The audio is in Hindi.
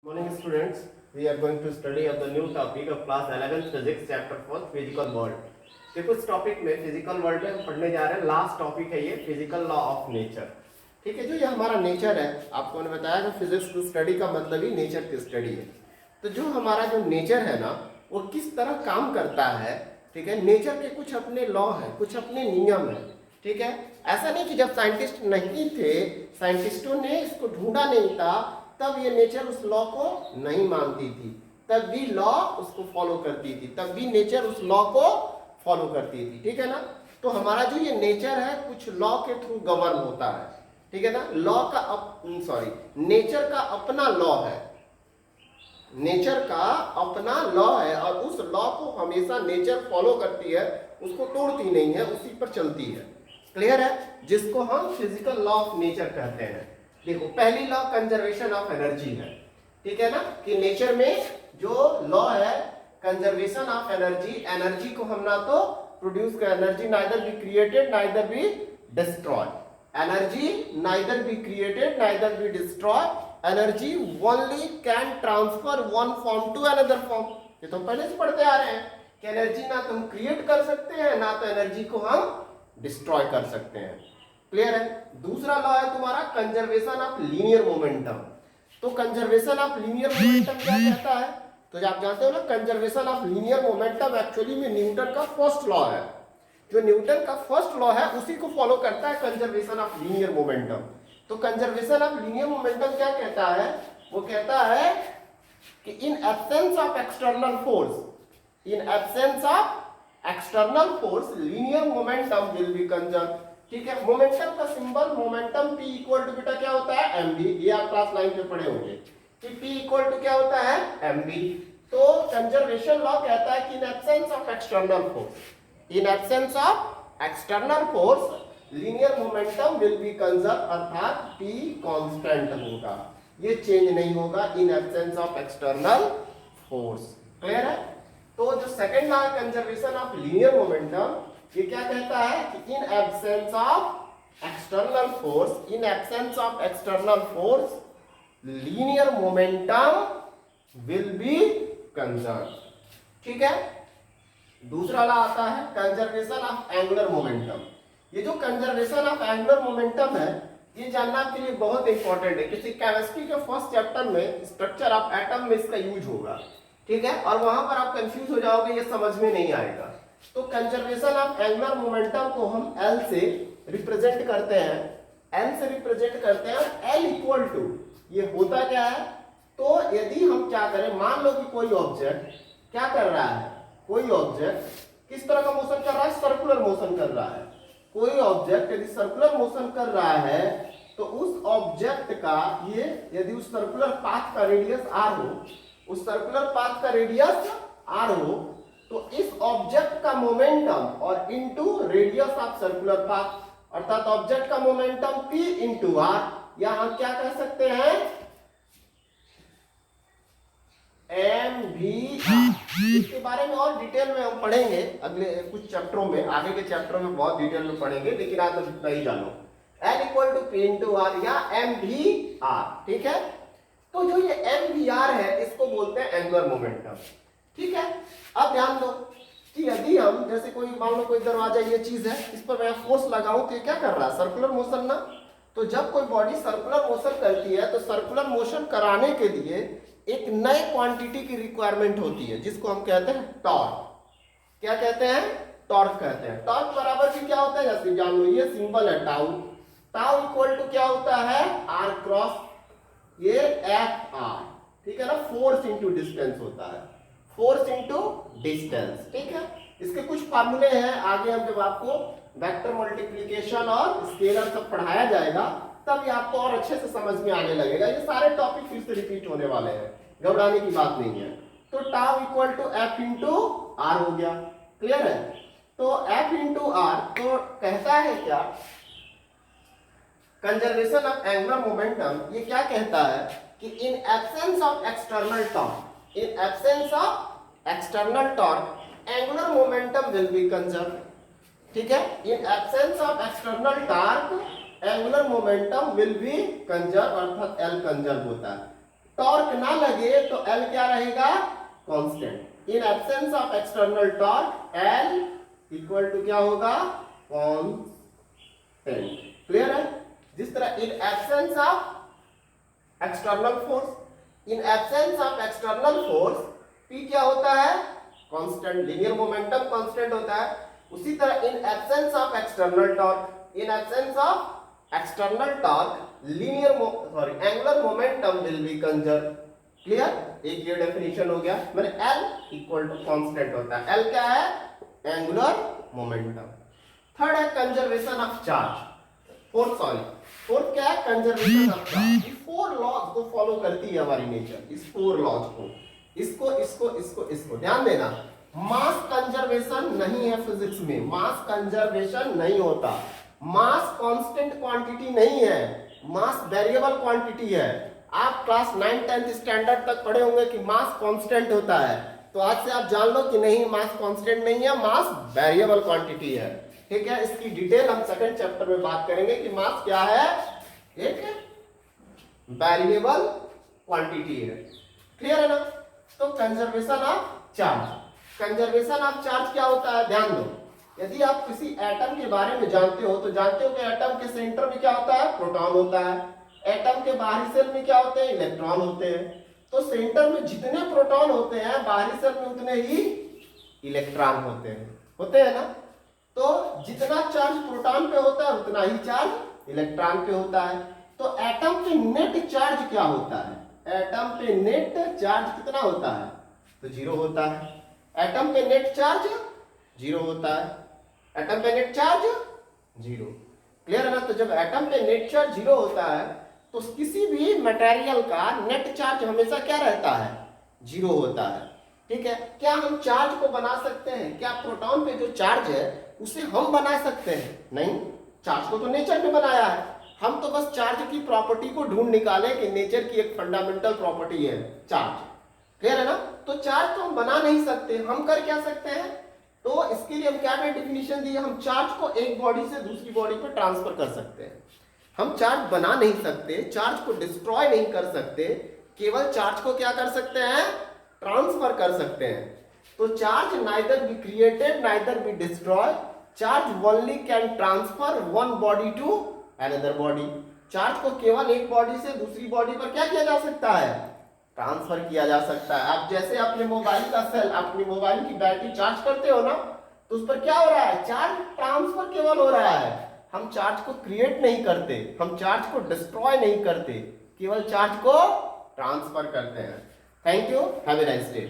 Morning students, we are going to study of the new topic of class 11 physics chapter 4 physical world। देखो इस टॉपिक में फिजिकल वर्ल्ड में हम पढ़ने जा रहे हैं। लास्ट टॉपिक है ये फिजिकल लॉ ऑफ नेचर। ठीक है, जो ये हमारा नेचर है, आपको मैंने बताया कि फिजिक्स की स्टडी का मतलब ही नेचर की स्टडी है। तो जो हमारा जो नेचर है ना, वो किस तरह काम करता है, ठीक है, नेचर के कुछ अपने लॉ है, कुछ अपने नियम है। ठीक है, ऐसा नहीं कि जब साइंटिस्ट नहीं थे, साइंटिस्टों ने इसको ढूंढा नहीं था, तब ये नेचर उस लॉ को नहीं मानती थी, तब भी लॉ उसको फॉलो करती थी, तब भी नेचर उस लॉ को फॉलो करती थी। ठीक है ना, तो हमारा जो ये नेचर है कुछ लॉ के थ्रू गवर्न होता है। ठीक है ना, लॉ का नेचर का अपना लॉ है, नेचर का अपना लॉ है, और उस लॉ को हमेशा नेचर फॉलो करती है, उसको तोड़ती नहीं है, उसी पर चलती है। क्लियर है, जिसको हम फिजिकल लॉ ऑफ नेचर कहते हैं। देखो, पहली लॉ कंजर्वेशन ऑफ एनर्जी है। ठीक है ना, कि नेचर में जो लॉ है कंजर्वेशन ऑफ एनर्जी, एनर्जी को हम ना तो प्रोड्यूस कर, energy neither be created neither be destroy, energy neither be created neither be destroy, energy only can transfer one form to another form. ये तो पहले से पढ़ते आ रहे हैं कि एनर्जी ना तो हम क्रिएट कर सकते हैं, ना तो एनर्जी को हम डिस्ट्रॉय कर सकते हैं। क्लियर है। दूसरा लॉ है तुम्हारा कंजर्वेशन ऑफ लीनियर मोमेंटम। तो कंजर्वेशन ऑफ लीनियर मोमेंटम क्या कहता है, तो आप जानते हो ना, conservation of linear momentum actually में न्यूटन का फर्स्ट लॉ है। जो न्यूटन का फर्स्ट लॉ है उसी को फॉलो करता है कंजर्वेशन ऑफ लीनियर मोमेंटम। तो कंजर्वेशन ऑफ लीनियर मोमेंटम क्या कहता है, वो कहता है कि in absence of external force, in absence of external force linear momentum will be conserve. ठीक है, मोमेंटम का symbol momentum P equal to बेटा क्या होता है, mv। ये आप क्लास 9 में पढ़े होंगे कि P इक्वल टू क्या होता है, mv। तो कंजर्वेशन लॉ कहता है कि in absence of external force, in absence of external force linear momentum will be conserve, अर्थात P कांस्टेंट होगा, ये चेंज नहीं होगा इन absence of external force. Clear है। तो जो सेकंड लॉ है कंजर्वेशन ऑफ लीनियर मोमेंटम, ये क्या कहता है कि in absence of external force, in absence of external force linear momentum will be conserve. ठीक है। दूसरा लॉ आता है कंजर्वेशन ऑफ एंगुलर मोमेंटम। ये जो कंजर्वेशन ऑफ एंगुलर मोमेंटम है, ये जानना आपके लिए बहुत इंपॉर्टेंट है। किसी केमिस्ट्री के फर्स्ट चैप्टर में स्ट्रक्चर ऑफ एटम में इसका यूज होगा। ठीक है, और वहां पर आप कंफ्यूज हो जाओगे, ये समझ में नहीं आएगा। तो कंजर्वेशन ऑफ एंगुलर मोमेंटम को हम L से रिप्रेजेंट करते हैं, L से रिप्रेजेंट करते हैं। L इक्वल टू, ये होता क्या है, तो यदि हम क्या करें, मान लो कि कोई ऑब्जेक्ट क्या कर रहा है, कोई ऑब्जेक्ट किस तरह का मोशन कर रहा है, सर्कुलर मोशन कर रहा है। कोई ऑब्जेक्ट यदि सर्कुलर मोशन कर रहा है, तो उस ऑब्जेक्ट का ये यदि उस सर्कुलर पाथ का रेडियस r हो, उस सर्कुलर पाथ का रेडियस r हो, तो इस ऑब्जेक्ट का मोमेंटम और into radius of circular path, अर्थात ऑब्जेक्ट का मोमेंटम p इंटू r, या हम क्या कह सकते हैं, mvr। इसके बारे में और डिटेल में हम पढ़ेंगे अगले कुछ चैप्टरों में, आगे के चैप्टरों में बहुत डिटेल में पढ़ेंगे, लेकिन आज इतना ही जानो, L equal to p into r या mvr। ठीक है, तो जो ये mvr है, इसको बोलते हैं एंगुलर मोमेंटम। ठीक है, अब ध्यान दो कि यदि हम, जैसे कोई मान लो कोई दरवाजा ये चीज है, इस पर मैं फोर्स लगाऊं तो ये क्या कर रहा है, सर्कुलर मोशन ना। तो जब कोई बॉडी सर्कुलर मोशन करती है, तो सर्कुलर मोशन कराने के लिए एक नए क्वांटिटी की रिक्वायरमेंट होती है, जिसको हम कहते हैं टॉर्क। क्या कहते हैं, टॉर्क कहते हैं। टॉर्क बराबर भी क्या होता है, जैसे जान लो, ये सिंबल है टाउ, टाउ इक्वल टू क्या होता है, r क्रॉस ये Fr। ठीक है ना, फोर्स इंटू डिस्टेंस होता है, फोर्स इंटू डिस्टेंस। ठीक है, इसके कुछ फार्मूले हैं, आगे हम जब आपको वेक्टर मल्टीप्लिकेशन और स्केलर सब पढ़ाया जाएगा, तब ये आपको और अच्छे से समझ में आने लगेगा। ये सारे टॉपिक फिर से रिपीट होने वाले हैं, घबराने की बात नहीं है। तो tau equal to F into R हो गया। क्लियर है। तो F इंटू R तो कहता है क्या, कंजर्वेशन ऑफ एंगुलर मोमेंटम, ये क्या कहता है कि in absence of external torque, in absence of external torque angular momentum will be conserve. ठीक है, in absence of external torque angular momentum will be conserve, अर्थात L कंजर्व होता है। टॉर्क ना लगे तो L क्या रहेगा, constant. In absence of external torque L equal to क्या होगा, कांस्टेंट। क्लियर है? जिस तरह in absence of external force, in absence of external force P क्या होता है, कांस्टेंट, लीनियर मोमेंटम कांस्टेंट होता है। उसी तरह in absence of external torque, in absence of external torque angular momentum will be conserve. Clear? एक ये डेफिनेशन हो गया। मैंने L इक्वल टू कांस्टेंट होता है। L क्या है, एंगुलर मोमेंटम। थर्ड है कंजर्वेशन ऑफ चार्ज। फोर्थ क्या है, कंजर्वेशन ऑफ चार्ज। इस फोर लॉज को फॉलो करती है हमारी नेचर, इस फोर लॉज को, इसको ध्यान देना। मास कंजर्वेशन नहीं है फिजिक्स में, मास कंजर्वेशन नहीं होता। मास कांस्टेंट क्वांटिटी नहीं है, मास वेरिएबल क्वांटिटी है। आप क्लास 9 10th स्टैंडर्ड तक पढ़े होंगे कि मास कांस्टेंट होता है, तो आज से आप जान लो कि नहीं, मास कांस्टेंट नहीं है, मास वेरिएबल क्वांटिटी है। ठीक है? इसकी डिटेल हम सेकंड चैप्टर में बात करेंगे कि मास क्या है, एक वेरिएबल क्वांटिटी है। क्लियर है ना? तो conservation of charge, conservation of charge क्या होता है, ध्यान दो। यदि आप किसी एटम के बारे में जानते हो तो जानते हो कि एटम के सेंटर में क्या होता है, प्रोटॉन होता है। एटम के बाहरी सेल में क्या होते हैं, इलेक्ट्रॉन होते हैं। तो सेंटर में जितने प्रोटॉन होते हैं, बाहरी सेल में उतने ही इलेक्ट्रॉन होते हैं ना। तो जितना चार्ज प्रोटॉन पे होता है उतना ही चार्ज इलेक्ट्रॉन पे होता है। तो एटम पे नेट चार्ज क्या होता है, एटम पे नेट चार्ज कितना होता है, तो 0 होता है। एटम पे नेट चार्ज 0 होता है, एटम पे नेट चार्ज 0। क्लियर है ना? तो जब एटम पे नेट चार्ज 0 होता है तो किसी भी मटेरियल का नेट चार्ज हमेशा क्या रहता है, 0 होता है। ठीक है? क्या हम चार्ज को बना सकते हैं, क्या प्रोटॉन पे जो चार्ज है उसे हम बना सकते हैं, नहीं। चार्ज को तो नेचर ने बनाया है, हम तो बस चार्ज की प्रॉपर्टी को ढूंढ निकाले कि नेचर की एक फंडामेंटल प्रॉपर्टी है चार्ज। क्लियर है ना? तो चार्ज तो हम बना नहीं सकते, हम कर क्या सकते हैं, तो इसके लिए हम क्या डेफिनेशन दी, हम चार्ज को एक बॉडी से दूसरी बॉडी पर ट्रांसफर कर सकते हैं। हम चार्ज बना नहीं सकते, चार्ज को डिस्ट्रॉय नहीं कर सकते, केवल चार्ज को क्या कर सकते हैं, ट्रांसफर कर सकते हैं। तो charge neither be created neither be destroy, charge only can transfer one body to another body. Charge को केवल एक बॉडी से दूसरी बॉडी पर क्या किया जा सकता है, ट्रांसफर किया जा सकता है। आप जैसे अपने मोबाइल का सेल, अपनी मोबाइल की बैटरी चार्ज करते हो ना, तो उस पर क्या हो रहा है, चार्ज ट्रांसफर केवल हो रहा है। हम चार्ज को क्रिएट नहीं करते, हम चार्ज को डिस्ट्रॉय नहीं करते, केवल चार्ज को ट्रांसफर करते हैं। Thank you, have a nice day.